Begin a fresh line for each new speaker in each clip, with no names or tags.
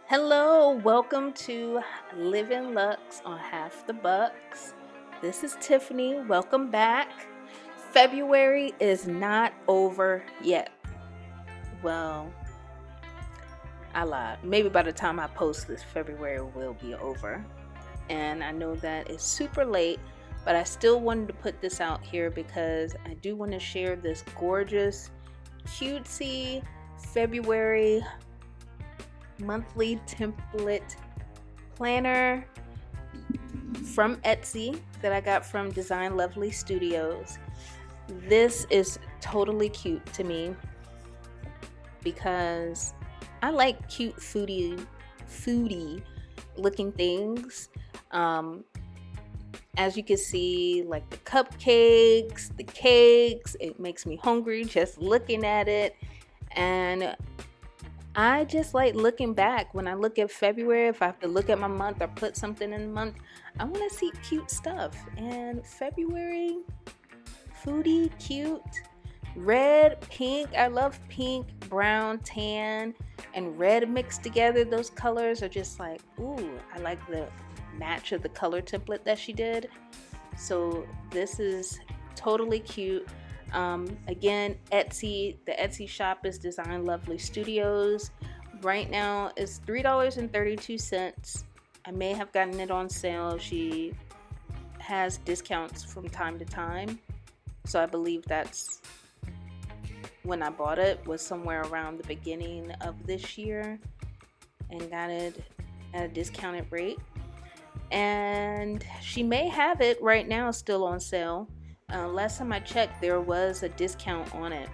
Hello, welcome to Living Lux on Half the Bucks. This is Tiffany. Welcome back. February is not over yet. Well, I lied. Maybe by the time I post this, February will be over. And I know that it's super late, but I still wanted to put this out here because I do want to share this gorgeous, cutesy February monthly template planner from Etsy that I got from DesignLovelyStudios. This is totally cute to me because I like cute foodie looking things. As you can see, like the cupcakes, the cakes, it makes me hungry just looking at it. And I just like looking back. When I look at February, if I have to look at my month or put something in the month, I want to see cute stuff. And February, foodie, cute, red, pink. I love pink, brown, tan, and red mixed together. Those colors are just like, ooh, I like the match of the color template that she did. So this is totally cute. Again, Etsy, the Etsy shop is Design Lovely Studios. Right now it's $3.32. I may have gotten it on sale. She has discounts from time to time. So I believe that's when I bought it, was somewhere around the beginning of this year, and got it at a discounted rate. And she may have it right now still on sale. Last time I checked, there was a discount on it,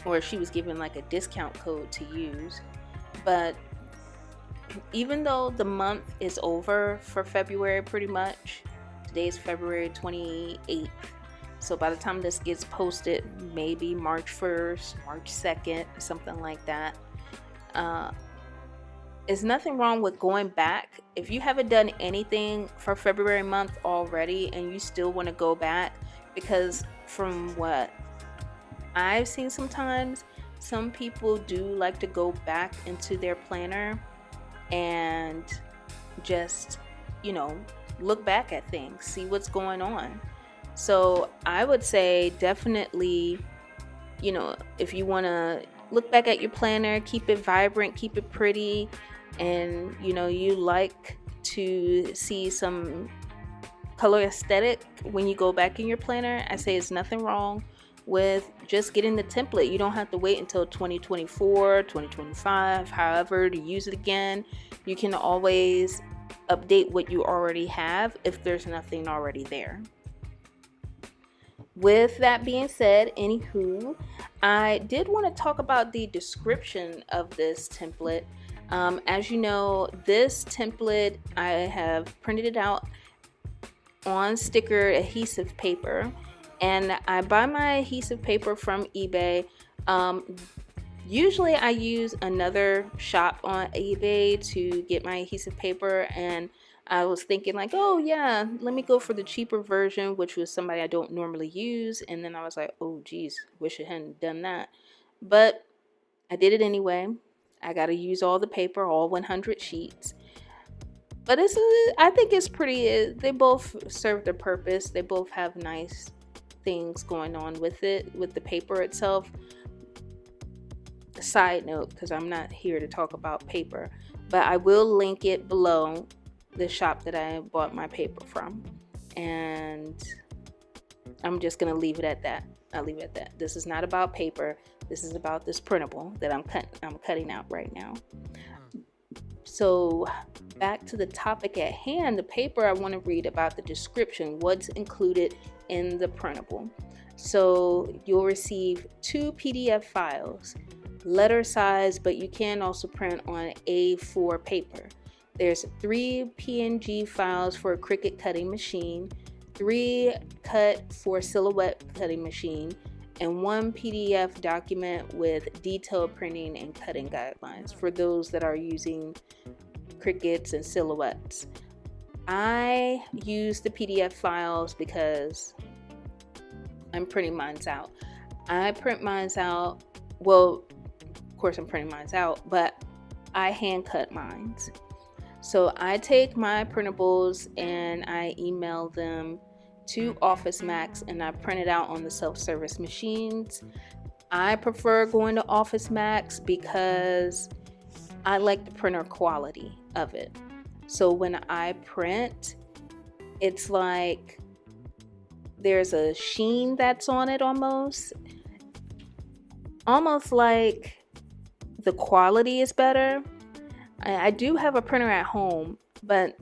or she was giving like a discount code to use. But even though the month is over for February pretty much, today's February 28th, so by the time this gets posted, maybe March 1st, March 2nd, something like that. There's nothing wrong with going back. If you haven't done anything for February month already and you still want to go back, because from what I've seen sometimes, some people do like to go back into their planner and just, look back at things, see what's going on. So I would say definitely, if you want to look back at your planner, keep it vibrant, keep it pretty, and you like to see some color aesthetic when you go back in your planner, I say it's nothing wrong with just getting the template. You don't have to wait until 2024, 2025, however, to use it again. You can always update what you already have if there's nothing already there. With that being said, anywho, I did want to talk about the description of this template. As you know, this template, I have printed it out on sticker adhesive paper, and I buy my adhesive paper from eBay. Usually I use another shop on eBay to get my adhesive paper, and I was thinking like, oh yeah, let me go for the cheaper version, which was somebody I don't normally use. And then I was like, oh geez, wish I hadn't done that. But I did it anyway. I got to use all the paper, all 100 sheets. But I think it's pretty, they both serve their purpose. They both have nice things going on with it, with the paper itself. Side note, because I'm not here to talk about paper, but I will link it below, the shop that I bought my paper from. And I'm just going to leave it at that. I'll leave it at that. This is not about paper. This is about this printable that I'm cutting out right now. So back to the topic at hand, the paper, I want to read about the description, what's included in the printable. So you'll receive 2 PDF files, letter size, but you can also print on A4 paper. There's 3 PNG files for a Cricut cutting machine, 3 cut for silhouette cutting machine, and 1 PDF document with detailed printing and cutting guidelines for those that are using Cricuts and silhouettes. I use the PDF files because I'm printing mine out. I print mine out, well, of course I'm printing mine out, but I hand cut mine. So I take my printables and I email them to Office Max and I print it out on the self-service machines. I prefer going to Office Max because I like the printer quality of it. So when I print, it's like there's a sheen that's on it almost like the quality is better. I do have a printer at home, but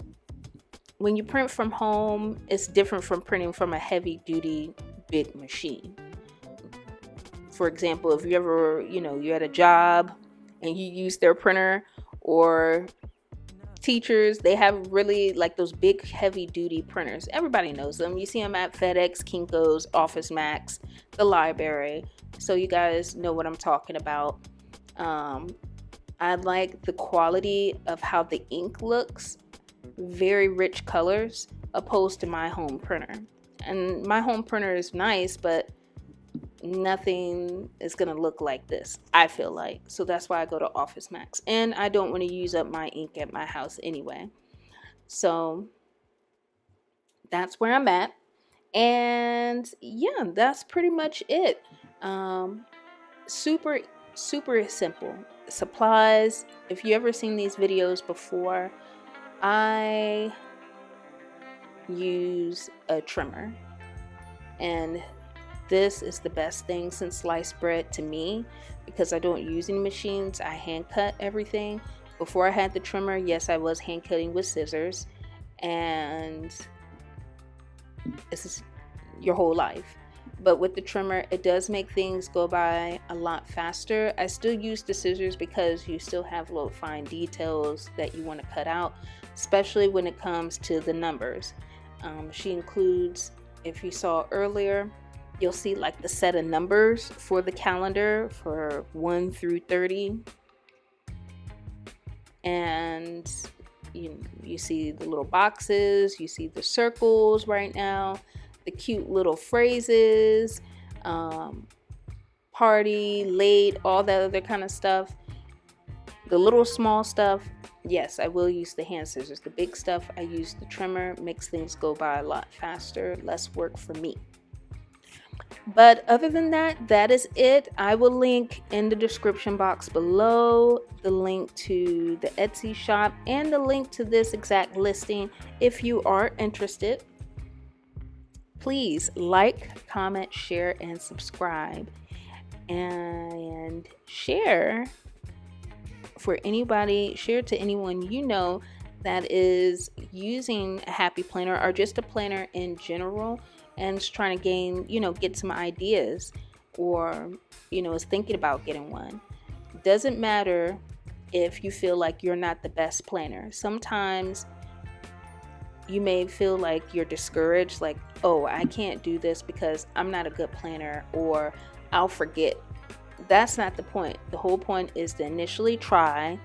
when you print from home, it's different from printing from a heavy duty big machine. For example, if you ever, you're at a job and you use their printer, or teachers, they have really like those big heavy duty printers. Everybody knows them. You see them at FedEx, Kinko's, Office Max, the library. So you guys know what I'm talking about. I like the quality of how the ink looks, very rich colors, opposed to my home printer. And my home printer is nice, but nothing is gonna look like this, I feel like. So that's why I go to Office Max, and I don't want to use up my ink at my house anyway. So that's where I'm at, and yeah, that's pretty much it. Super simple. Supplies, if you ever seen these videos before, I use a trimmer, and this is the best thing since sliced bread to me, because I don't use any machines. I hand cut everything. Before I had the trimmer, yes, I was hand cutting with scissors, and this is your whole life. But with the trimmer, it does make things go by a lot faster. I still use the scissors because you still have little fine details that you want to cut out, especially when it comes to the numbers. She includes, if you saw earlier, you'll see like the set of numbers for the calendar for 1 through 30. And you see the little boxes, you see the circles right now, the cute little phrases, party, late, all that other kind of stuff. The little small stuff, yes, I will use the hand scissors. The big stuff, I use the trimmer. Makes things go by a lot faster, less work for me. But other than that, that is it. I will link in the description box below the link to the Etsy shop and the link to this exact listing if you are interested. Please like, comment, share, and subscribe. And share to anyone you know that is using a happy planner or just a planner in general and is trying to get some ideas, or is thinking about getting one. Doesn't matter if you feel like you're not the best planner. Sometimes you may feel like you're discouraged, like, oh, I can't do this because I'm not a good planner, or I'll forget. That's not the point. The whole point is to initially try,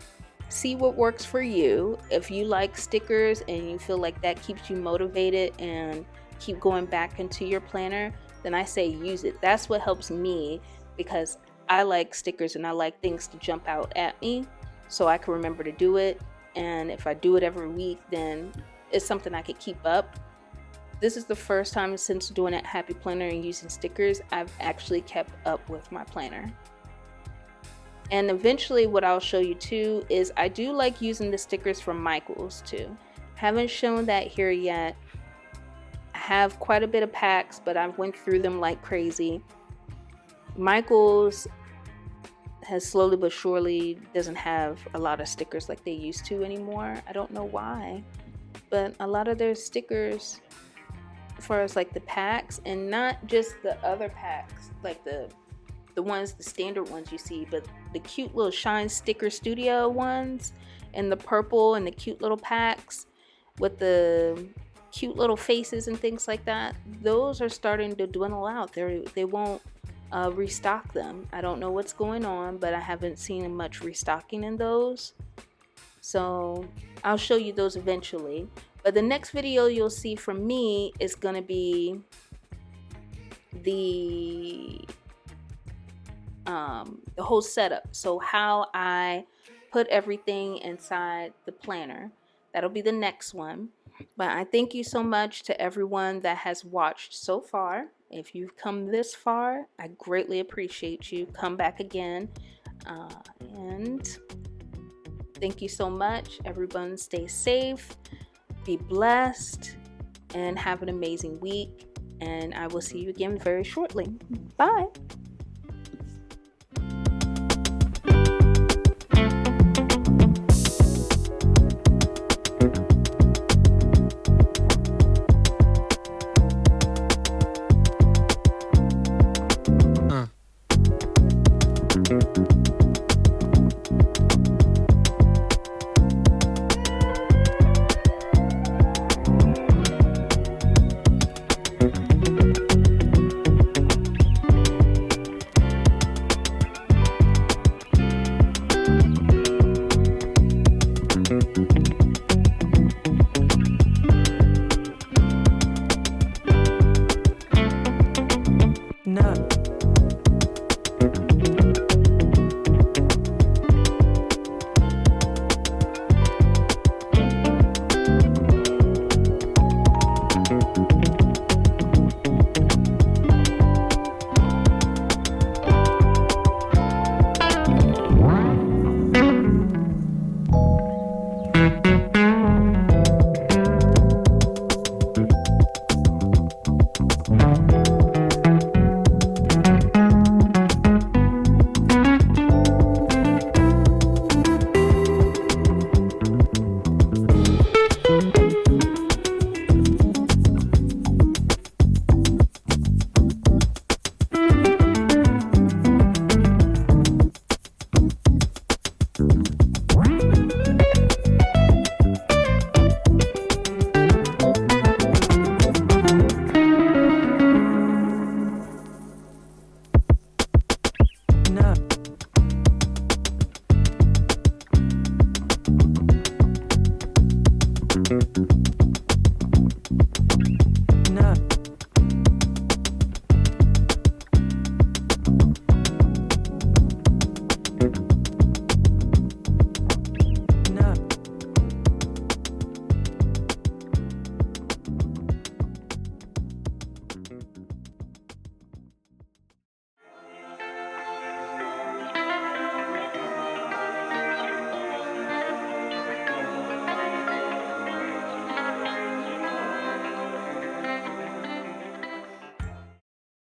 see what works for you. If you like stickers and you feel like that keeps you motivated and keep going back into your planner, then I say use it. That's what helps me, because I like stickers and I like things to jump out at me so I can remember to do it. And if I do it every week, then it's something I could keep up. This is the first time since doing it Happy Planner and using stickers I've actually kept up with my planner. And eventually what I'll show you too is I do like using the stickers from Michaels too. Haven't shown that here yet. I have quite a bit of packs, but I've went through them like crazy. Michaels has slowly but surely doesn't have a lot of stickers like they used to anymore. I don't know why, but a lot of their stickers, as far as like the packs, and not just the other packs, like the standard ones you see, but the cute little Shine Sticker Studio ones, and the purple and the cute little packs with the cute little faces and things like that, those are starting to dwindle out. They won't restock them. I don't know what's going on, but I haven't seen much restocking in those. So I'll show you those eventually. But the next video you'll see from me is going to be the whole setup. So how I put everything inside the planner. That'll be the next one. But I thank you so much to everyone that has watched so far. If you've come this far, I greatly appreciate you. Come back again. And thank you so much. Everyone stay safe, be blessed, and have an amazing week. And I will see you again very shortly. Bye.